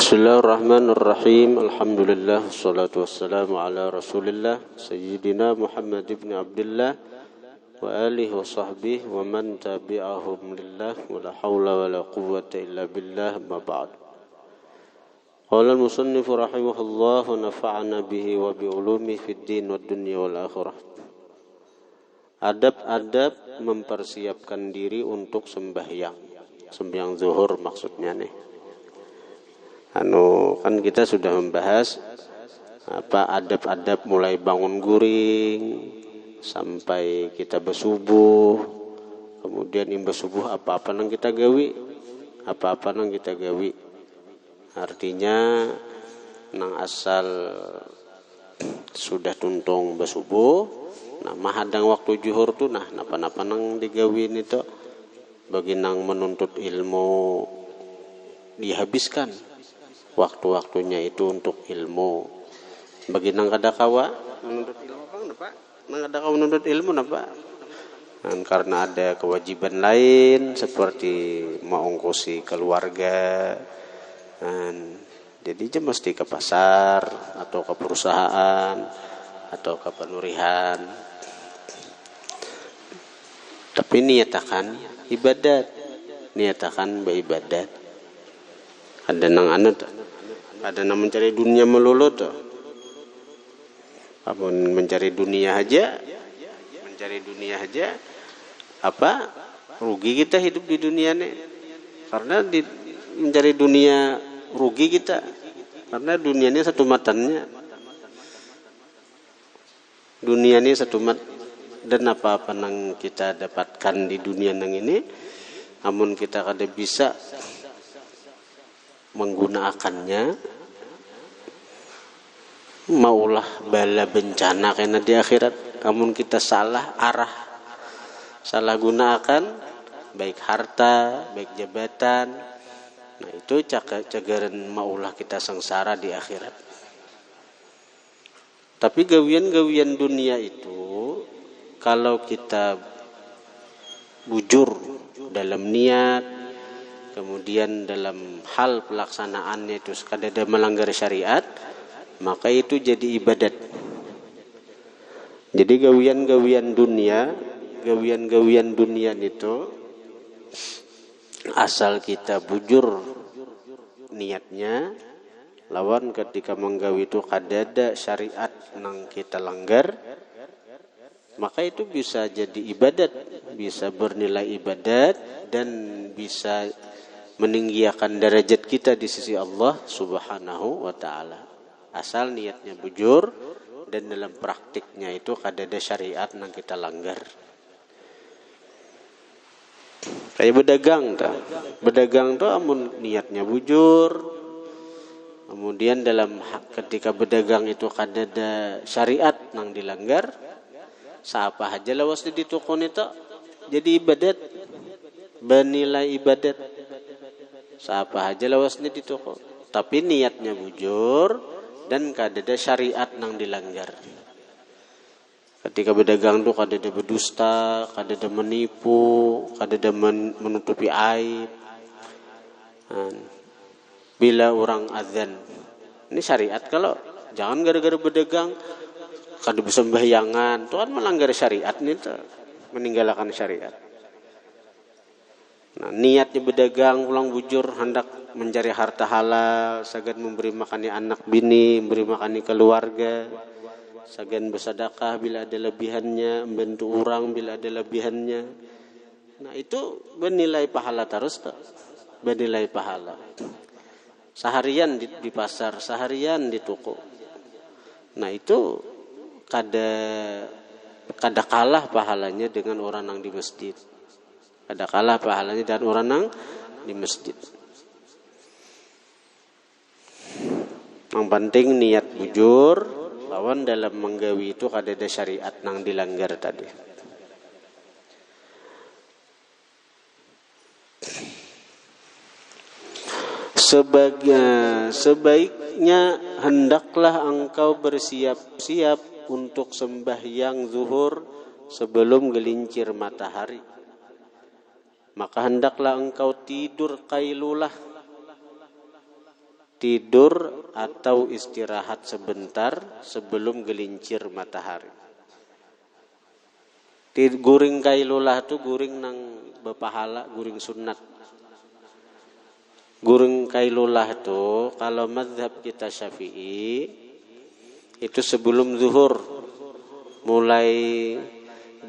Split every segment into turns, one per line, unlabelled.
Bismillahirrahmanirrahim. Alhamdulillah, wassalatu wassalamu ala Rasulillah Sayyidina Muhammad ibn Abdullah wa alihi wa sahbihi wa man tabi'ahum lillah wa la hawla wa la quwwata illa billah, ma ba'd. Qala al-musannif rahimahullah wa nafa'ana bihi wa bi ulumihi fid din wad dunya wal akhirah. Adab-adab mempersiapkan diri untuk sembahyang zuhur maksudnya nih. Kan kita sudah membahas adab-adab mulai bangun guring sampai kita bersubuh, kemudian imbas subuh apa-apa nang kita gawi, artinya nang asal sudah tuntung bersubuh, nah mahadang waktu zuhur tuh napa-napa nang digawin itu bagi nang menuntut ilmu dihabiskan waktu-waktunya itu untuk ilmu. Bagi nang kada kawa menuntut ilmu menuntut ilmu napa? Karena ada kewajiban lain seperti mengongkosi keluarga. Jadi dia mesti ke pasar atau ke perusahaan atau ke penurihan. Tapi niatakan beribadat. Ada nang mencari dunia melulu tuh. Apun mencari dunia aja rugi kita hidup di dunia nih. Karena mencari dunia rugi kita. Karena dunia ini satu matanya. Dunia ini satu mat, dan apa-apa nang kita dapatkan di dunia nang ini, namun kita kada bisa menggunakannya, maulah bala bencana karena di akhirat namun kita salah arah, salah gunakan baik harta, baik jabatan, nah itu cagaran maulah kita sengsara di akhirat. Tapi gawian-gawian dunia itu kalau kita bujur dalam niat, kemudian dalam hal pelaksanaannya itu sekadar melanggar syariat, maka itu jadi ibadat. Jadi gawian-gawian dunia itu asal kita bujur niatnya, lawan ketika menggawi itu kadada syariat nang kita langgar, maka itu bisa jadi ibadat, bisa bernilai ibadat dan bisa meninggikan derajat kita di sisi Allah Subhanahu wa taala. Asal niatnya bujur dan dalam praktiknya itu kadada syariat nang kita langgar. Kayak berdagang tuh amun niatnya bujur, kemudian dalam ketika berdagang itu kadada syariat nang dilanggar, siapa aja lawas di toko itu jadi ibadat, bernilai ibadat. Siapa aja lawasnya di toko, tapi niatnya bujur dan kadada syariat nang dilanggar. Ketika berdagang tuh kadada berdusta, kadada menipu, kadada menutupi aib. Bila orang azan, ini syariat, kalau jangan gara-gara berdagang kada bisa sembahyangan, Tuhan melanggar syariat nih tuh, meninggalkan syariat. Nah, niatnya berdagang pulang bujur hendak mencari harta halal, sagan memberi makani anak bini, memberi makani keluarga, sagan bersedekah bila ada lebihannya, membantu orang bila ada lebihannya. Nah, itu bernilai pahala terus tuh. Bernilai pahala. Seharian di pasar, seharian di toko. Nah, itu kada kalah pahalanya dengan orang yang di masjid. Ada kalah pahalanya dan orang nang di masjid. Yang penting niat bujur, lawan dalam menggawi itu kadada syariat nang dilanggar tadi. Sebaiknya hendaklah engkau bersiap-siap untuk sembahyang zuhur sebelum gelincir matahari. Maka hendaklah engkau tidur qailulah tidur atau istirahat sebentar sebelum gelincir matahari. Guring kailulah tu guring nang bepahala, guring sunat. Guring kailulah tu kalau mazhab kita Syafi'i itu sebelum zuhur, mulai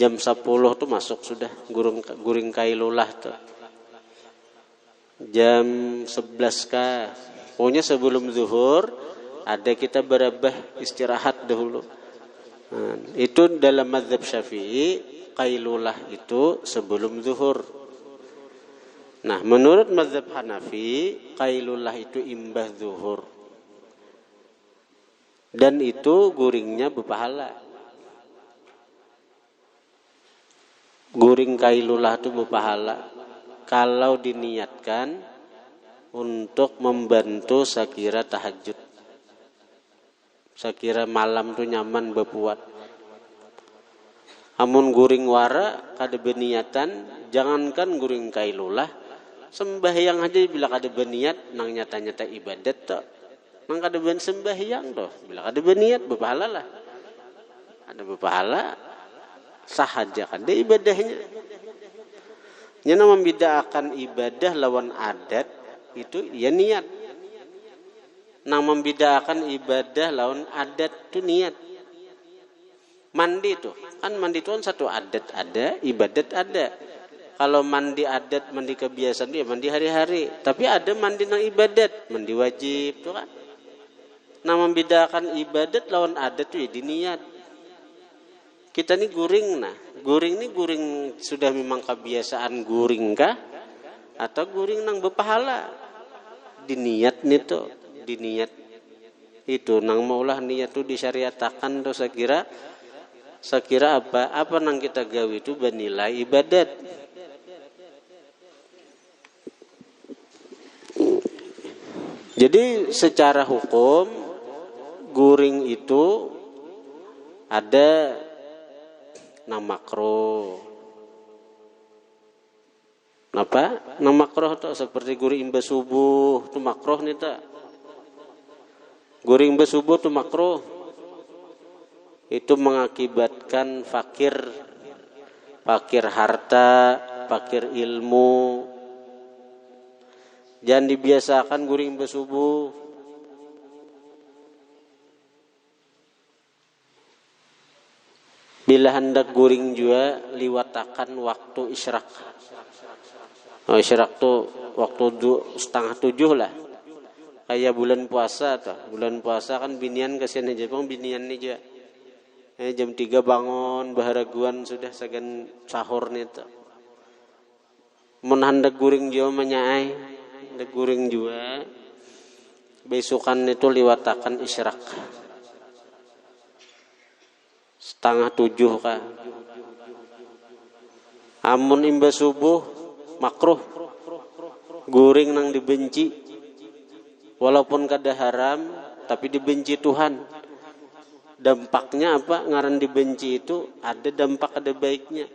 jam 10 tu masuk sudah guring kailulah tu. Jam 11 kah? Pokoknya sebelum zuhur ada kita berabah istirahat dahulu. Itu dalam mazhab Syafi'i qailulah itu sebelum zuhur. Nah, menurut mazhab Hanafi qailulah itu imbah zuhur. Dan itu guringnya berpahala. Guring kailulah itu berpahala kalau diniatkan untuk membantu sakira tahajud. Sakira malam tu nyaman berbuat. Amun guring wara kada beniatan, jangankan guring kailulah, sembahyang aja bila kada beniat nang nyata-nyata ibadat tok. Nang kada ben sembahyang doh, bila kada beniat berpahala lah. Ada berpahala sahaja kada ibadahnya. Nya membedakan ibadah lawan adat itu ya niat. Nang membedakan ibadah lawan adat itu niat. Mandi itu kan mandi itu kan satu adat ada, ibadat ada. Kalau mandi adat, mandi kebiasaan dia mandi hari-hari. Tapi ada mandi nang ibadat, mandi wajib itu kan. Nang membedakan ibadat lawan adat itu ya di niat. Kita ni guring guring ni guring sudah memang kebiasaan guring kah? Atau guring nang berpahala? Diniat nih tuh, diniat itu nang maulah niat tu disyariatakan tu saya kira apa nang kita gawe itu bernilai ibadat. Jadi secara hukum guring itu ada nang makruh. Apa? Nang makruh tu seperti guring imbas subuh tu makruh nih tak? Guring imbas subuh tu makruh. Itu mengakibatkan fakir harta, fakir ilmu. Jangan dibiasakan guring imbas subuh. Bila hendak guring juga liwatakan waktu isyraq. Isyraq tu waktu 6:30 lah. Kayak bulan puasa tuh. Bulan puasa kan binian kasihan aja bang binian nih juga. Jam 3 bangun baharaguan sudah sagan sahur nih tuh. Mun hendak guring juga menyai, hendak guring juga. Besokan itu liwatakan isyraq. 6:30 kah. Amun imbas subuh makruh. Guring nang dibenci. Walaupun kada haram tapi dibenci Tuhan. Dampaknya apa? Ngaran dibenci itu ada dampak ada baiknya.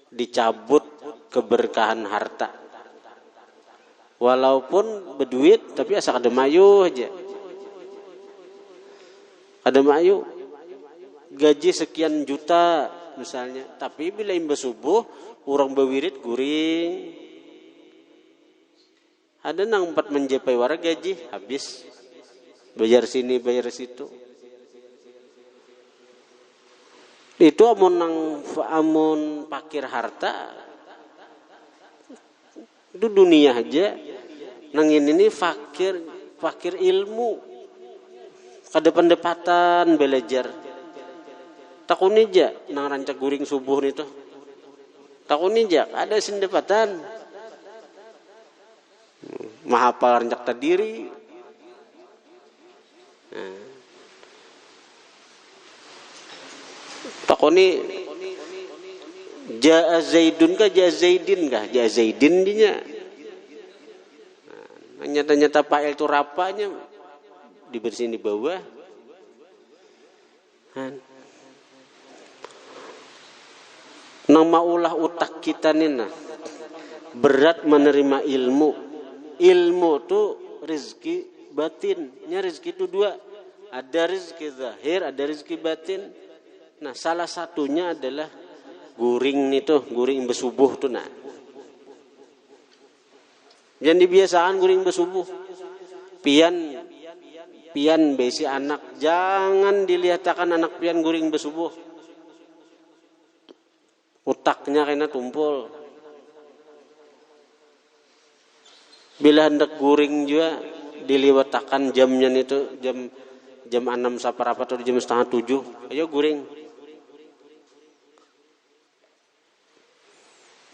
Dicabut keberkahan harta. Walaupun berduit tapi asal kada mayu aja. Kada mayu. Gaji sekian juta misalnya, tapi bila imbas subuh orang berwirid guring. Ada nang 4 menjepai wara gaji habis. Bayar sini, bayar situ. Itu amun pakir harta itu dunia aja. Nang ini fakir ilmu. Kada pendapatan belajar. Takun aja nang rancak guring subuh nih tuh. Takun aja ada sendapatan. Mahapal rancak tadiri. Takuni Ja'a Zaidun kah Ja'a Zaidin kah? Ja'a Zaidin dinya. Nyata-nyata Pak itu rapanya dibersihin di bawah. Nang maulah utak kita nih nah berat menerima ilmu. Ilmu tuh rizki batin. Rizki itu dua. Ada rizki zahir, ada rizki batin. Nah, salah satunya adalah guring besubuh tuh nah. Jangan dibiasakan guring besubuh. Pian besi anak, jangan dilihatkan anak pian guring besubuh. Utaknya kena tumpul. Bila hendak guring juga diliwatakan jamnya itu jam 6 saparapat atau jam 6:30. Ayo guring.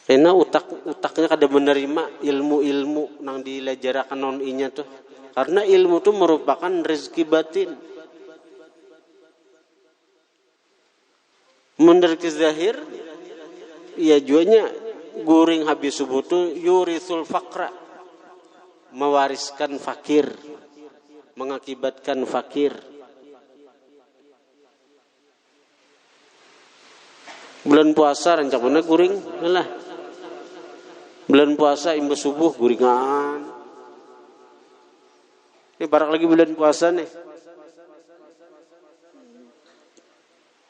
Karena utaknya kada menerima ilmu-ilmu nang dilajarakan non inya tuh. Karena ilmu itu merupakan rezeki batin. Menurut zahir, ya juanya guring habis subuh tuh yurisul fakra, mewariskan fakir, mengakibatkan fakir. Bulan puasa rencana guring, lah. Bulan puasa imbas subuh guringan. Ini barak lagi bulan puasa nih.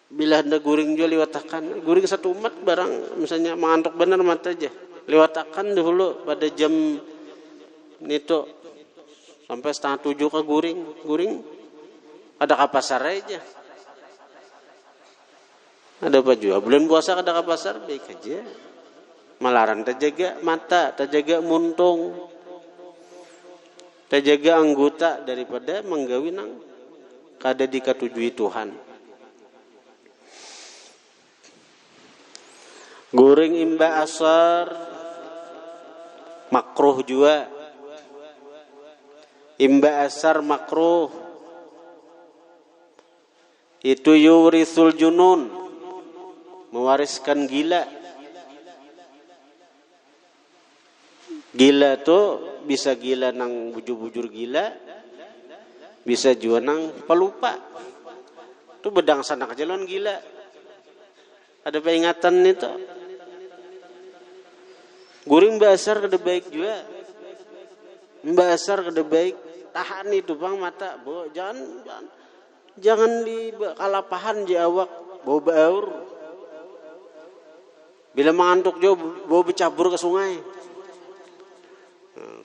Bila hendak guring juga lewatakan. Guring satu umat barang misalnya mengantuk benar mata aja. Lewatakan dulu pada jam itu sampai 6:30 ke guring. Ada ke pasar aja. Ada apa juga? Bulan puasa ada ke pasar baik aja. Malaran terjaga mata, terjaga muntung, terjaga anggota daripada menggawi nang kada dikatujui Tuhan. Guring imba asar makruh juga. Imba asar makruh. Itu yurisul junun, mewariskan gila. Gila tuh bisa gila nang bujur-bujur gila, bisa juga nang pelupa. Itu bedang sanak jalan gila. Ada peringatan itu. Guring basar kada baik juga. Basar kada baik. Tahan itu bang mata. Jangan di kalapahan di awak. Bau baur. Bila mengantuk jauh bau bercabur ke sungai.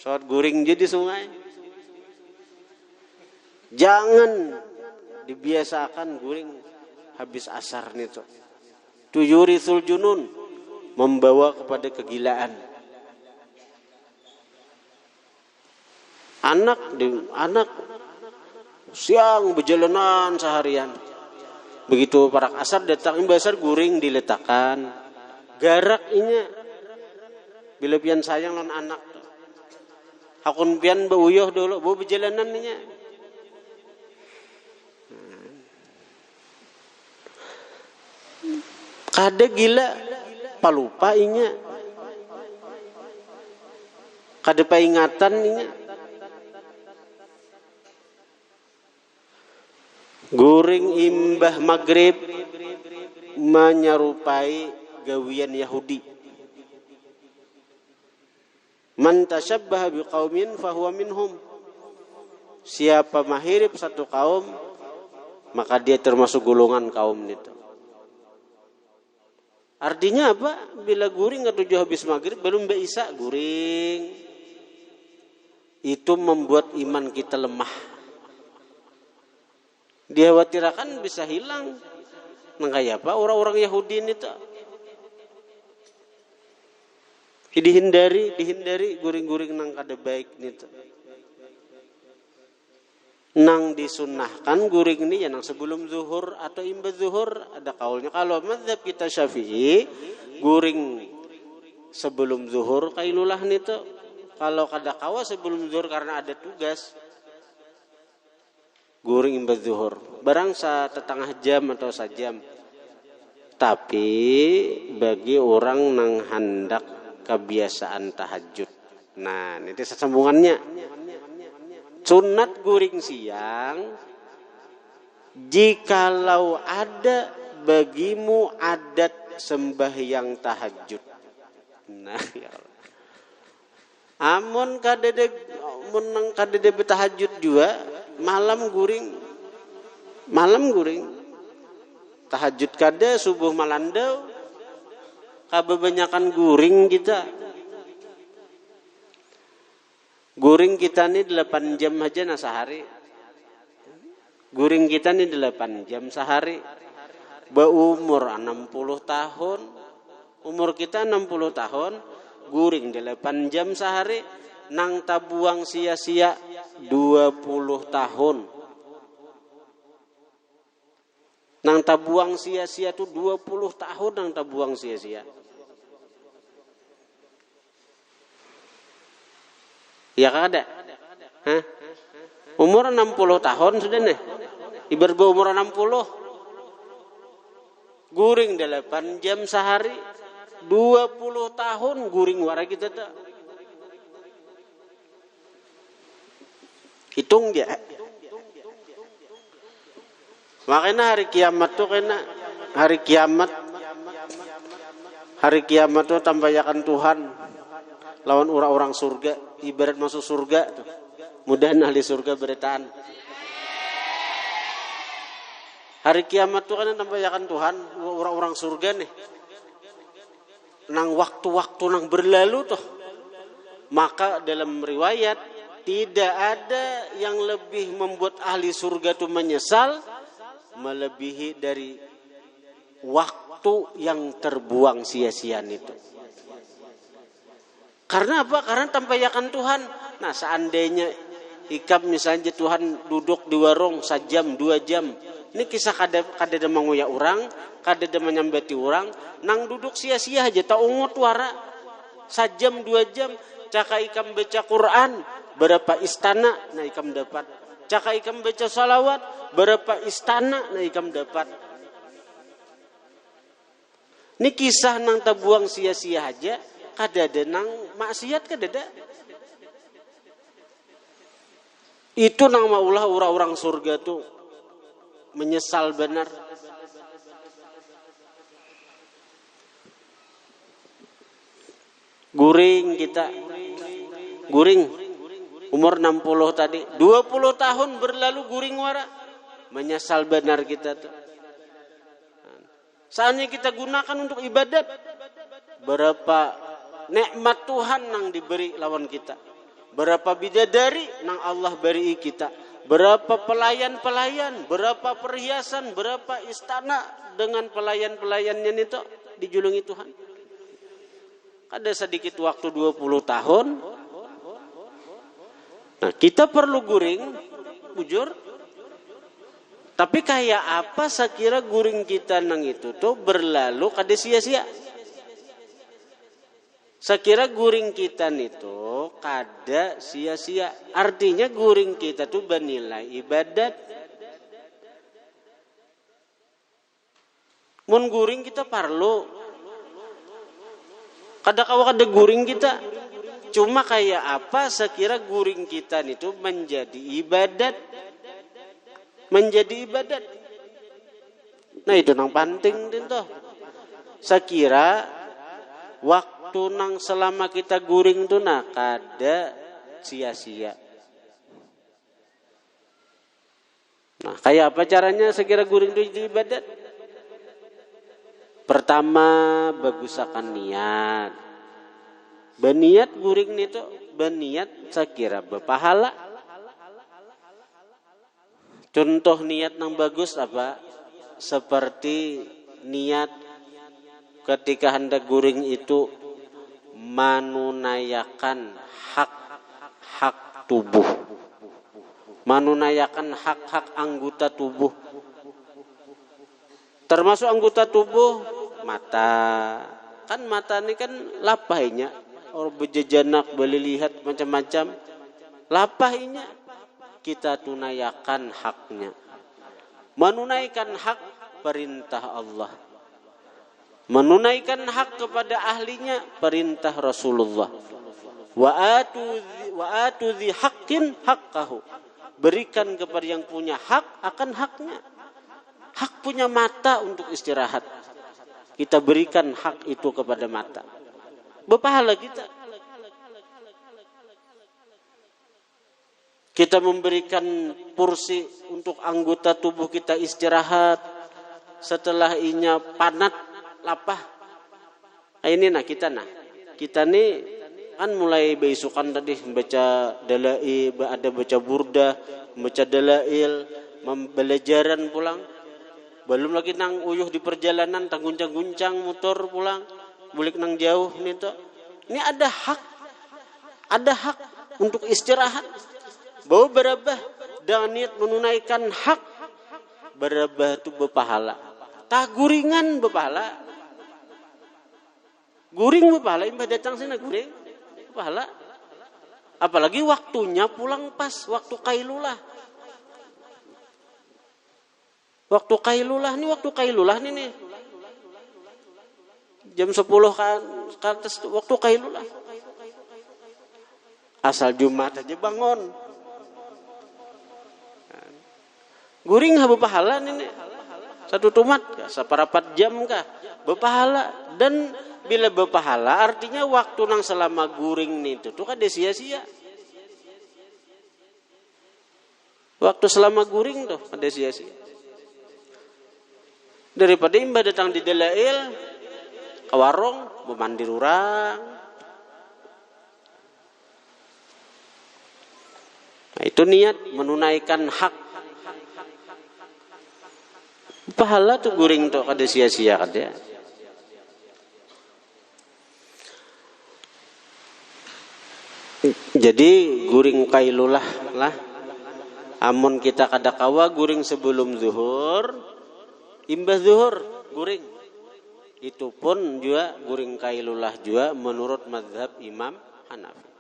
Saat guring jadi sungai. Jangan dibiasakan guring habis asar nih tuh. Tuyurisul junun, membawa kepada kegilaan. Anak siang berjalanan seharian. Begitu parak asar datang imbasar guring diletakkan. Garak inya. Bila pian sayang non anak. Hakun pian beuyuh dulu, bu berjalanan inya. Kada gila palupa inya. Kada peringatan inya. Guring imbah maghrib menyerupai gawian Yahudi. Man tashabbaha biqaumin fahuwa minhum. Siapa mahirip satu kaum, maka dia termasuk golongan kaum itu. Artinya apa? Bila guring atau habis maghrib belum bisa guring. Itu membuat iman kita lemah. Dikhawatirkan bisa hilang. Nah kayak apa orang-orang Yahudi ini tuh? Dihindari guring-guring nang kada baik nih tuh. Nang disunahkan guring ini ya nang sebelum zuhur atau imba zuhur ada kaulnya. Kalau mazhab kita Syafi'i guring sebelum zuhur kailulah nih tuh. Kalau kada kawa sebelum zuhur karena ada tugas guring imba zuhur. Barang setengah jam atau sajam. Tapi bagi orang nang hendak kebiasaan tahajud. Nah, ini sesambungannya. Sunat guring siang jikalau ada bagimu adat sembahyang tahajud. Nah, ya Allah. Amun kadedeg menang kadede bertahajud juga, malam guring. Tahajud kada, subuh malandau, kebanyakan guring kita. Guring kita nih 8 jam aja nah sehari. Guring kita nih 8 jam sehari. Berumur 60 tahun. Umur kita 60 tahun. Guring 8 jam sehari. Nang tabuang sia-sia 20 tahun. Nang tabuang sia-sia tuh 20 tahun nang tabuang sia-sia. Ya kada? Hah? Umur 60 tahun sudah nih. Ibarat umur 60. Guring 8 jam sehari. 20 tahun guring wara kita tak. Hitung dia. Makanya hari kiamat tuh hari kiamat tuh tambayakan Tuhan lawan orang-orang surga, ibarat masuk surga tuh. Mudahan ahli surga beritaan. Hari kiamat tuh kan tambayakan Tuhan orang-orang surga nih. Nang waktu-waktu nang berlalu tuh. Maka dalam riwayat tidak ada yang lebih membuat ahli surga tuh menyesal melebihi dari waktu yang terbuang sia-sia itu. Karena apa? Karena tampayakan Tuhan. Nah, seandainya ikam misalnya Tuhan duduk di warung sejam 2 jam. Ini kisah kada menguyak orang, kada menyambati orang, nang duduk sia-sia aja tak ungut wara. Sejam 2 jam, caka ikam baca Quran, berapa istana nah ikam dapat. Caka ikam baca salawat, berapa istana nah ikam dapat. Ini kisah nang tabuang sia-sia aja. Kadada nang maksiat kadada. Itu nang maulah orang-orang surga tuh menyesal benar. Guring kita. Guring. Umur 60 tadi. 20 tahun berlalu guring wara. Menyesal benar kita tuh. Saatnya kita gunakan untuk ibadat. Berapa nikmat Tuhan nang diberi lawan kita. Berapa bidadari nang Allah beri kita. Berapa pelayan-pelayan, berapa perhiasan, berapa istana dengan pelayan-pelayannya itu dijulungi Tuhan. Ada sedikit waktu 20 tahun. Nah, kita perlu guring, bujur. Tapi kayak apa sekira guring kita nang itu tuh berlalu kada sia-sia. Sekira guring kita itu kada sia-sia. Artinya guring kita tuh bernilai ibadat. Mun guring kita perlu. Kada guring kita. Cuma kayak apa sekira guring kita itu menjadi ibadat. Menjadi ibadat. Nah itu nang penting itu. Sekira waktu nang selama kita guring tuh nah kada sia-sia. Nah, kayak apa caranya sekira guring itu jadi ibadat? Pertama, bagusakan niat. Beniat guring itu, beniat sekira berpahala. Contoh niat nang bagus apa? Seperti niat ketika hendak guring itu menunaikan hak-hak tubuh. Menunaikan hak-hak anggota tubuh. Termasuk anggota tubuh mata. Kan mata ini kan lapahnya. Orang berjejanak, boleh lihat macam-macam. Lapahnya kita tunaikan haknya. Menunaikan hak perintah Allah. Menunaikan hak kepada ahlinya perintah Rasulullah. Wa atu dzi haqqin haqqahu. Berikan kepada yang punya hak akan haknya. Hak punya mata untuk istirahat. Kita berikan hak itu kepada mata. Berpahala kita. Kita memberikan porsi untuk anggota tubuh kita istirahat. Setelah inya panat, lapah. Ini kita nih kan mulai beisukan tadi baca dalail, ada baca burdah, baca dalail, belajaran pulang. Belum lagi nang uyuh di perjalanan, tangguncang-guncang motor pulang, bulik nang jauh nih tuh. Ini ada hak untuk istirahat. Bahwa berabah dan niat menunaikan hak berabah itu berpahala. Tak guringan berpahala. Guring berpahala, imbah datang sini guring berpahala. Apalagi waktunya pulang pas, waktu kailulah. Waktu kailulah nih. Jam 10 kan ke atas waktu kailulah. Asal Jumat aja bangun. Guring ha berpahala nih. Satu tumat kah? Saparapat jam kah? Berpahala. Dan bila berpahala artinya waktu nang selama guring nih itu kan dia sia-sia. Waktu selama guring tuh ada sia-sia. Daripada imbah datang di dalail ke warung memandir orang. Nah, itu niat menunaikan hak. Pahala tuh guring tuh kada sia-sia kada. Jadi guring kailulah lah. Amun kita kada kawa guring sebelum zuhur, imbah zuhur guring. Itu pun juga guring kailulah juga menurut mazhab Imam Hanafi.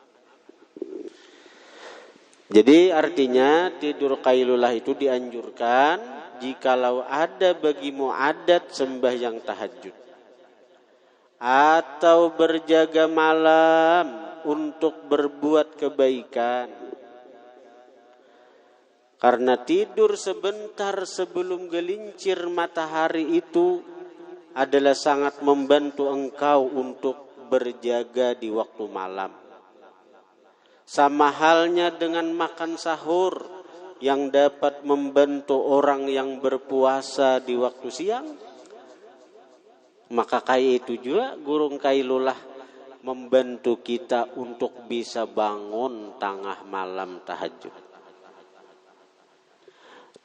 Jadi artinya tidur kailulah itu dianjurkan jikalau ada bagimu adat sembahyang tahajud atau berjaga malam untuk berbuat kebaikan. Karena tidur sebentar sebelum gelincir matahari itu adalah sangat membantu engkau untuk berjaga di waktu malam. Sama halnya dengan makan sahur yang dapat membantu orang yang berpuasa di waktu siang. Maka kayak itu juga gurung kailulah membantu kita untuk bisa bangun tengah malam tahajud.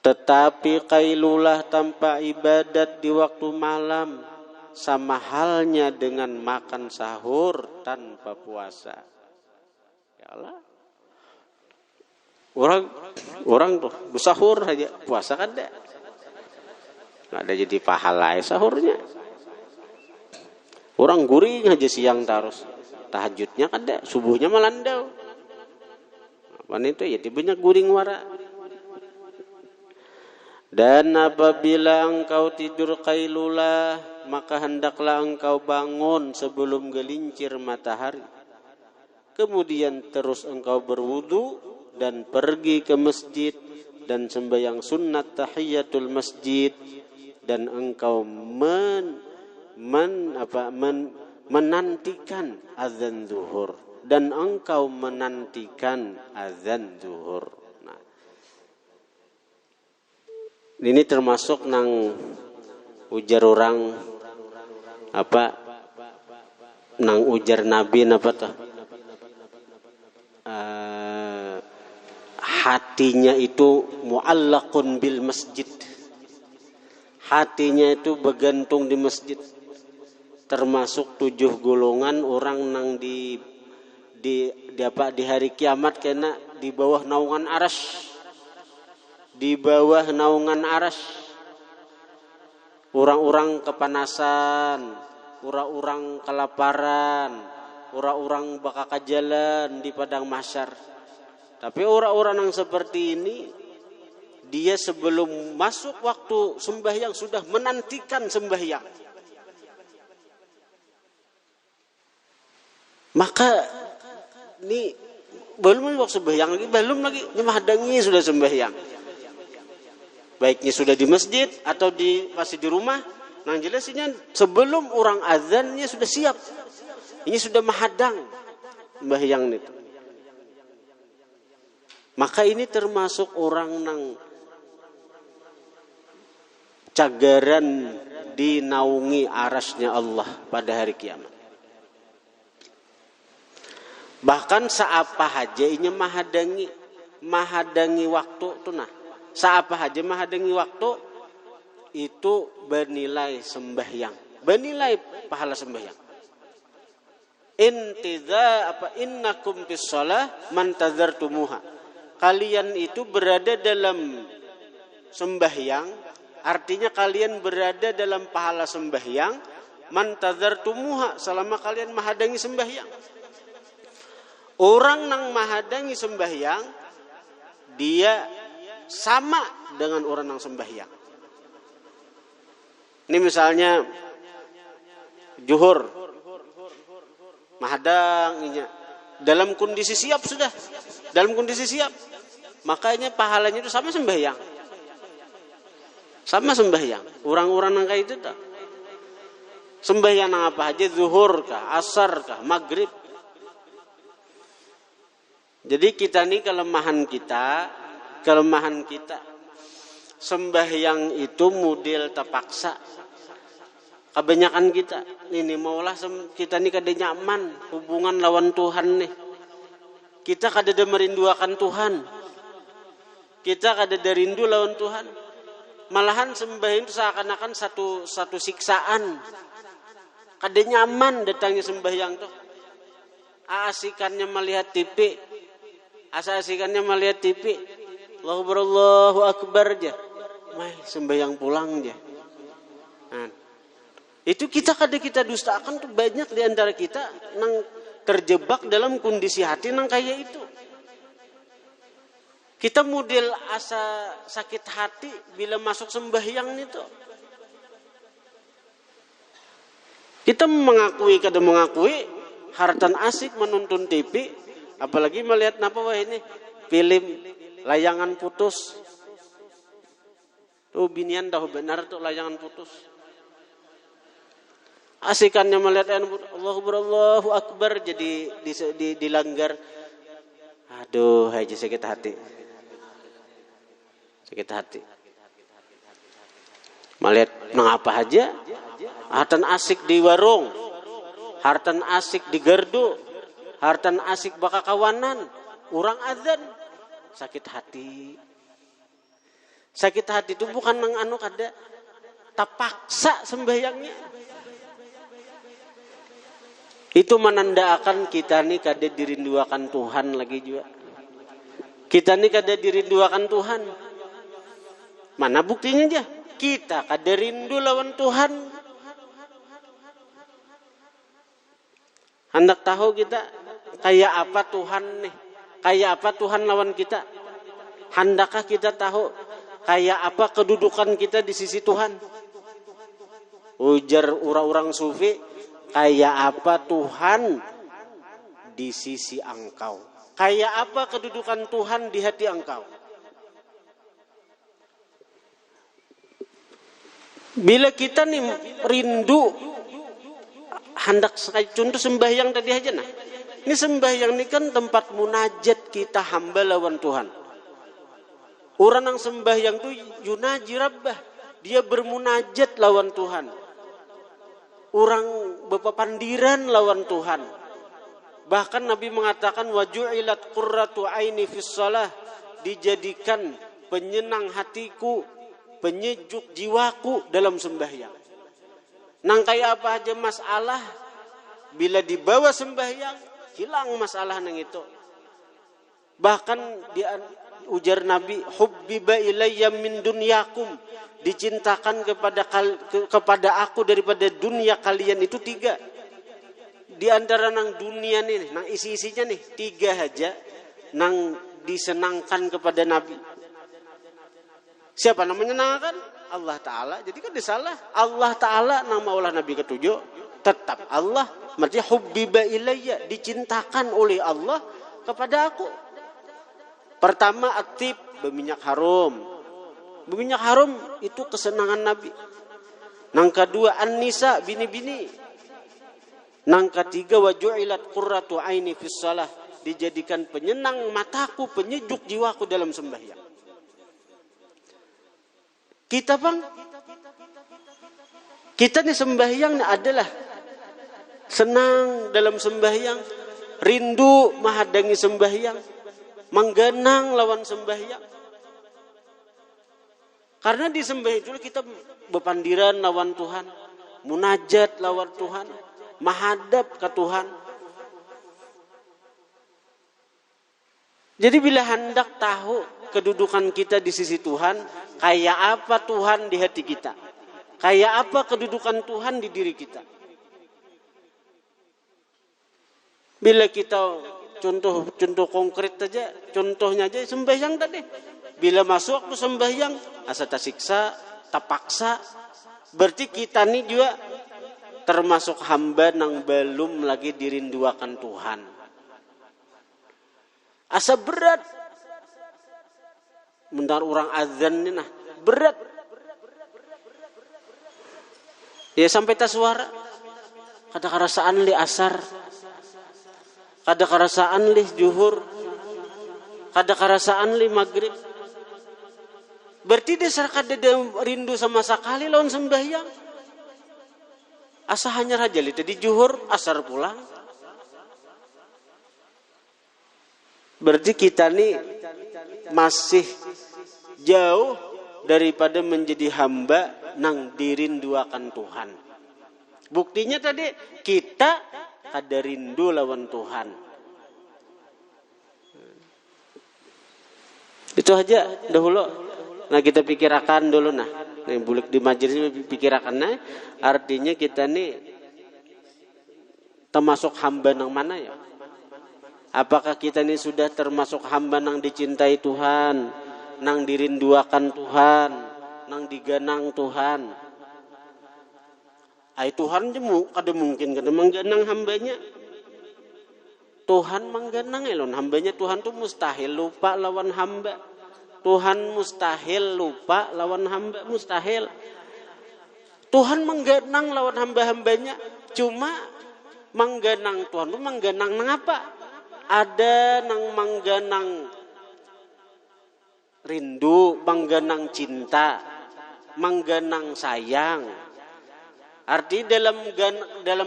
Tetapi kailulah tanpa ibadat di waktu malam sama halnya dengan makan sahur tanpa puasa. Ya Allah. Orang tuh bersahur aja, puasa kan ada. Nggak ada jadi pahala sahurnya. Orang guring aja siang terus. Tahajudnya kan ada, subuhnya melandau. Apa itu ya banyak guring wara. Dan apabila engkau tidur kailulah, maka hendaklah engkau bangun sebelum gelincir matahari. Kemudian terus engkau berwudu dan pergi ke masjid dan sembahyang sunnat tahiyatul masjid, dan engkau menantikan azan zuhur, dan engkau menantikan azan zuhur. Nah, ini termasuk nang ujar orang nang ujar Nabi tuh? Hatinya itu mu'allaqun bil masjid. Hatinya itu bergantung di masjid. Termasuk 7 golongan orang nang di hari kiamat kena di bawah naungan arasy. Di bawah naungan arasy. Orang-orang kepanasan, orang-orang kelaparan, orang-orang bakal jalan di padang mahsyar. Tapi orang-orang yang seperti ini, dia sebelum masuk waktu sembahyang sudah menantikan sembahyang. Maka ini belum waktu sembahyang lagi, belum lagi nyemadangnya sudah sembahyang. Baiknya sudah di masjid atau masih di rumah. Nah jelasnya sebelum orang azannya sudah siap. Ini sudah mahadang sembahyang itu. Maka ini termasuk orang nang cagaran dinaungi arasnya Allah pada hari kiamat. Bahkan saapa haja inya mahadangi waktu tuh nah. Saapa haja mahadangi waktu itu bernilai sembahyang, bernilai pahala sembahyang. Innakum fis shalah man tadzartumuha. Kalian itu berada dalam sembahyang, artinya kalian berada dalam pahala sembahyang, man tadzartumuha, selama kalian mahadangi sembahyang. Orang yang mahadangi sembahyang, dia sama dengan orang yang sembahyang. Ini misalnya zuhur, mahadang, dalam kondisi siap sudah, dalam kondisi siap, makanya pahalanya itu sama sembahyang, sama sembahyang. Orang-orang yang kayak itu tak sembahyang yang apa aja, zuhur kah, asar kah, maghrib. Jadi kita nih kelemahan kita sembahyang itu model terpaksa. Kebanyakan kita ini maulah kita nih kada nyaman hubungan lawan Tuhan nih. Kita kada merinduakan Tuhan. Kita kada rindu lawan Tuhan. Malahan sembahyang itu seakan-akan satu siksaan. Kada nyaman datangnya sembahyang tuh. Asikannya melihat TV. Asasikannya melihat TV. Allahu Akbar aja. Sembahyang pulang aja. Nah, itu kita dustakan tuh banyak di antara kita nang terjebak dalam kondisi hati nang kayak itu. Kita model asa sakit hati bila masuk sembahyang itu. Kita mengakui kada mengakui hartan asik menonton TV, apalagi melihat napa wah ini film layangan putus. Tuh binian dah benar tuh layangan putus. Asikannya melihat Allahu Akbar jadi dilanggar. Aduh, aja sakit hati. Sakit hati. Melihat mengapa aja? Hartan asik di warung, hartan asik di gardu, hartan asik baka kawanan, orang azan, sakit hati. Sakit hati itu bukan nang kada terpaksa sembahyangnya. Itu menandakan kita nih kada dirinduakan Tuhan lagi juga. Kita nih kada dirinduakan Tuhan. Mana buktinya aja? Kita kada rindu lawan Tuhan. Hendak tahu kita kayak apa Tuhan nih? Kayak apa Tuhan lawan kita? Hendakkah kita tahu kayak apa kedudukan kita di sisi Tuhan? Ujar orang-orang sufi, kayak apa Tuhan di sisi engkau? Kayak apa kedudukan Tuhan di hati engkau? Bila kita nih rindu, hendak contoh sembahyang tadi aja nah. Ini sembahyang ini kan tempat munajat kita hamba lawan Tuhan. Orang yang sembahyang itu yunaji rabbah, dia bermunajat lawan Tuhan. Orang berpapandiran lawan Tuhan. Bahkan Nabi mengatakan waju'ilat qurratu aini fis shalah, dijadikan penyenang hatiku, penyejuk jiwaku dalam sembahyang. Nang kayak apa aja masalah, bila dibawa sembahyang hilang masalah nang itu. Bahkan ujar Nabi, hubbiba ilayya min dunyakum, dicintakan kepada aku daripada dunia kalian itu 3. Di antara nang dunia nih, nang isi-isinya nih 3 aja nang disenangkan kepada Nabi. Siapa namanya menyenangkan? Allah Ta'ala. Jadi kan disalah. Allah Ta'ala nama Allah Nabi ketujuh. Tetap Allah. Maksudnya hubbiba ilayya. Dicintakan oleh Allah kepada aku. Pertama atib berminyak harum. Berminyak harum itu kesenangan Nabi. Nang kedua an-nisa bini-bini. Nang ketiga waju'ilat qurratu aini fis shalah. dijadikan penyenang mataku, penyejuk jiwaku dalam sembahyang. Kita bang, kita nih sembahyang adalah senang dalam sembahyang, rindu menghadangi sembahyang, menggenang lawan sembahyang. Karena di sembahyang itu kita berpandiran lawan Tuhan, munajat lawan Tuhan, menghadap ke Tuhan. Jadi bila hendak tahu kedudukan kita di sisi Tuhan, kayak apa Tuhan di hati kita, kayak apa kedudukan Tuhan di diri kita. Bila kita contoh konkret aja, contohnya aja sembahyang tadi. Bila masuk waktu sembahyang, asa tersiksa, terpaksa, berarti kita nih juga termasuk hamba yang belum lagi dirinduakan Tuhan. Asa berat. Mendengar orang azan ini nah, berat. Ya sampai tas suara. Kada karasaan li asar. Kada karasaan li juhur. Kada karasaan li maghrib. Berarti dasar kada rindu sama sekali lawan sembahyang. Asa hanya raja li tadi juhur, asar pulang. Berarti kita nih masih jauh daripada menjadi hamba nang dirinduakan Tuhan. Buktinya tadi kita kada rindu lawan Tuhan. Itu aja dahulu. Nah kita pikirkan dulu nah. Yang bulik di majelis pikirkan nah. Artinya kita nih termasuk hamba nang mana ya? Apakah kita ini sudah termasuk hamba nang dicintai Tuhan, nang dirinduakan Tuhan, nang diganang Tuhan? Ay Tuhan jemu kada mungkin kada mengganang hambanya. Tuhan mengganang elon hambanya. Tuhan tuh mustahil lupa lawan hamba. Tuhan mustahil lupa lawan hamba, mustahil. Tuhan mengganang lawan hamba-hambanya. Cuma mengganang Tuhan tuh mengganang nang apa? Ada nang mengganang rindu, mengganang cinta, mengganang sayang. Arti dalam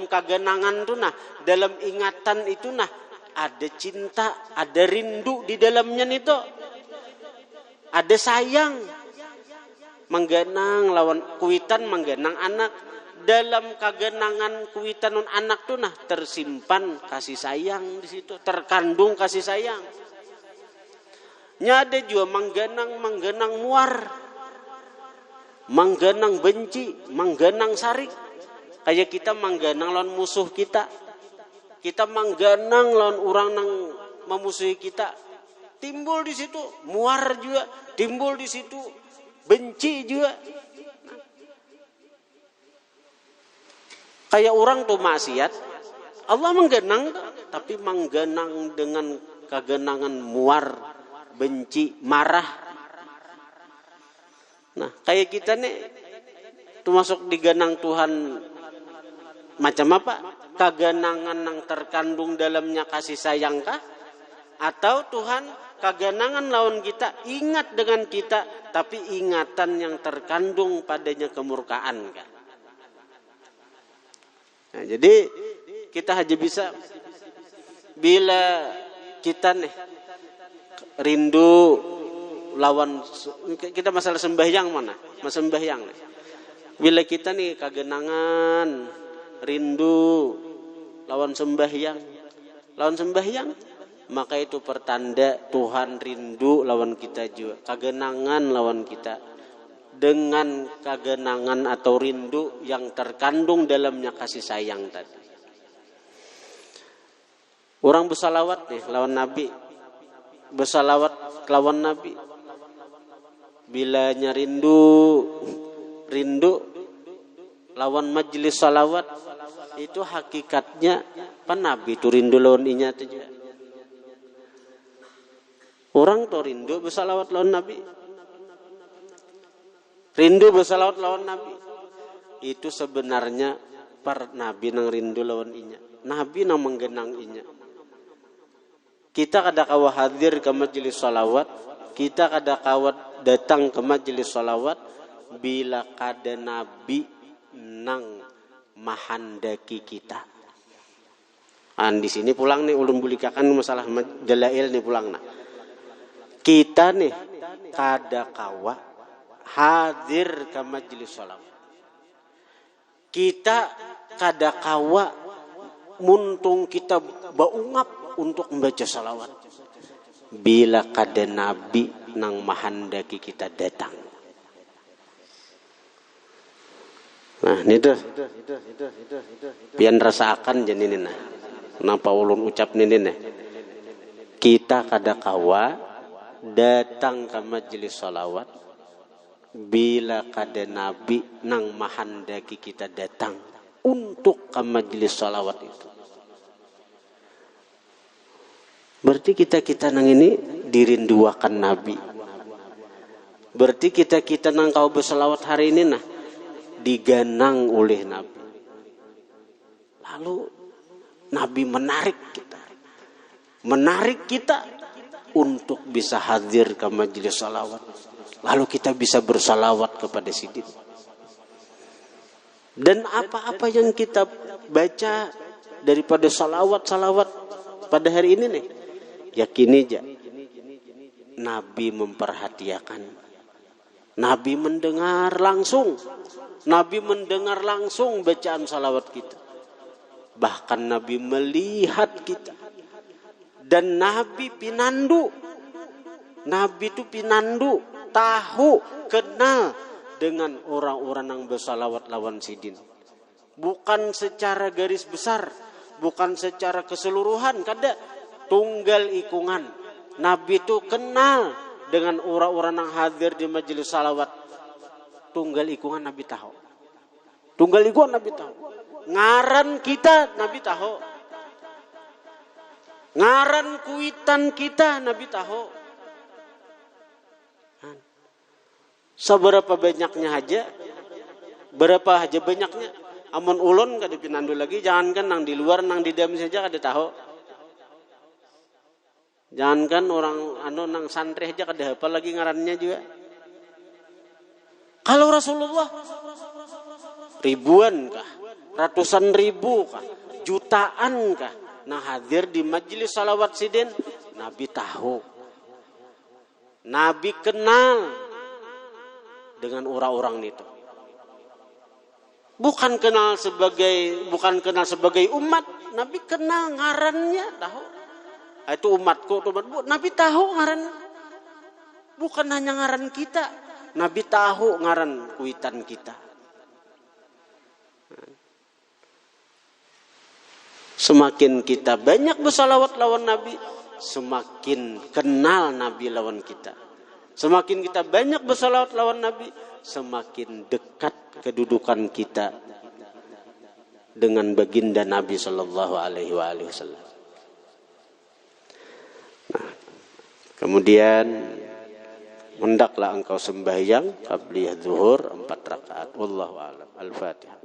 kaganangan tuh nah, dalam ingatan itu nah, ada cinta, ada rindu di dalamnya itu. Ada sayang. Mengganang lawan kuitan, mengganang anak. Dalam kagenangan kuitan anak tuh nah tersimpan kasih sayang di situ, terkandung kasih sayang. Nyada juga menggenang muar, menggenang benci, menggenang sarik. Kayak kita menggenang lawan musuh kita, kita menggenang lawan orang yang memusuhi kita. Timbul di situ muar juga, timbul di situ benci juga. Kayak orang tuh maksiat, Allah menggenang, tapi menggenang dengan kegenangan muar, benci, marah. Nah, kayak kita nih, tuh masuk digenang Tuhan macam apa? Kegenangan yang terkandung dalamnya kasih sayang kah? Atau Tuhan kegenangan lawan kita, ingat dengan kita, tapi ingatan yang terkandung padanya kemurkaan kah? Nah, jadi kita hanya bisa bila kita nih rindu lawan kita masalah sembahyang mana? Masalah sembahyang nih. Bila kita nih kagenangan rindu lawan sembahyang, maka itu pertanda Tuhan rindu lawan kita juga, kagenangan lawan kita. Dengan kagenangan atau rindu yang terkandung dalamnya kasih sayang tadi. Orang bersalawat nih lawan Nabi. Bersalawat lawan Nabi. Bilanya rindu lawan majelis salawat, itu hakikatnya pan Nabi itu rindu lawan inya juga. Orang tuh rindu bersalawat lawan Nabi. Rindu bersalawat lawan Nabi. Itu sebenarnya para Nabi nang rindu lawan inya. Nabi nang menggenang inya. Kita kada kawa hadir ke majelis salawat, kita kada kawa datang ke majelis salawat bila kada nabi nang mahandaki kita. Di sini pulang nih ulun bulikakan masalah dalail nih pulang nah. Kita nih kada kawa hadir ke majelis salawat. Kita kada kawa muntung kita baungap untuk membaca salawat bila kada nabi nang mahandaki kita datang. Nah ini tuh pian rasakan jadi nah kenapa ulun ucap ini nah kita kada kawa datang ke majelis salawat bila kada nabi nang mahandaki kita datang untuk ke majelis salawat itu. Berarti kita nang ini dirinduakan Nabi. Berarti kita nang kau berselawat hari ini nah diganang oleh Nabi. Lalu Nabi menarik kita untuk bisa hadir ke majelis salawat. Lalu kita bisa bersalawat kepada Sidin. Dan apa-apa yang kita baca daripada salawat pada hari ini nih, yakini aja Nabi memperhatikan. Nabi mendengar langsung bacaan salawat kita. Bahkan Nabi melihat kita. Dan Nabi pinandu. Nabi itu pinandu, tahu, kenal dengan orang-orang yang bersalawat lawan Sidin. Bukan secara garis besar, bukan secara keseluruhan, kada. Tunggal ikungan. Nabi itu kenal dengan orang-orang yang hadir di majelis salawat. Tunggal ikungan Nabi tahu. Ngaran kita Nabi tahu. Ngaran kuitan kita Nabi tahu. Seberapa banyaknya aja, berapa aja banyaknya. Amun ulun kada pinandu lagi, jangankan nang di luar, nang di dalam saja kada tahu. Jangankan orang nang santri aja kada hafal lagi ngarannya juga. Kalau Rasulullah ribuan kah, ratusan ribu kah, jutaan kah, nah hadir di majelis salawat Sidin, Nabi tahu. Nabi kenal dengan orang-orang itu. Bukan kenal sebagai umat, Nabi kenal ngarannya, tahu. Itu umatku, Nabi tahu ngaran. Bukan hanya ngaran kita, Nabi tahu ngaran kuitan kita. Semakin kita banyak bersalawat lawan Nabi, semakin kenal Nabi lawan kita. Semakin kita banyak bersalawat lawan Nabi, semakin dekat kedudukan kita dengan baginda Nabi sallallahu alaihi wasallam. Nah, kemudian hendaklah engkau sembahyang qabliyah zuhur 4 rakaat. Wallahu a'lam. Al-Fatihah.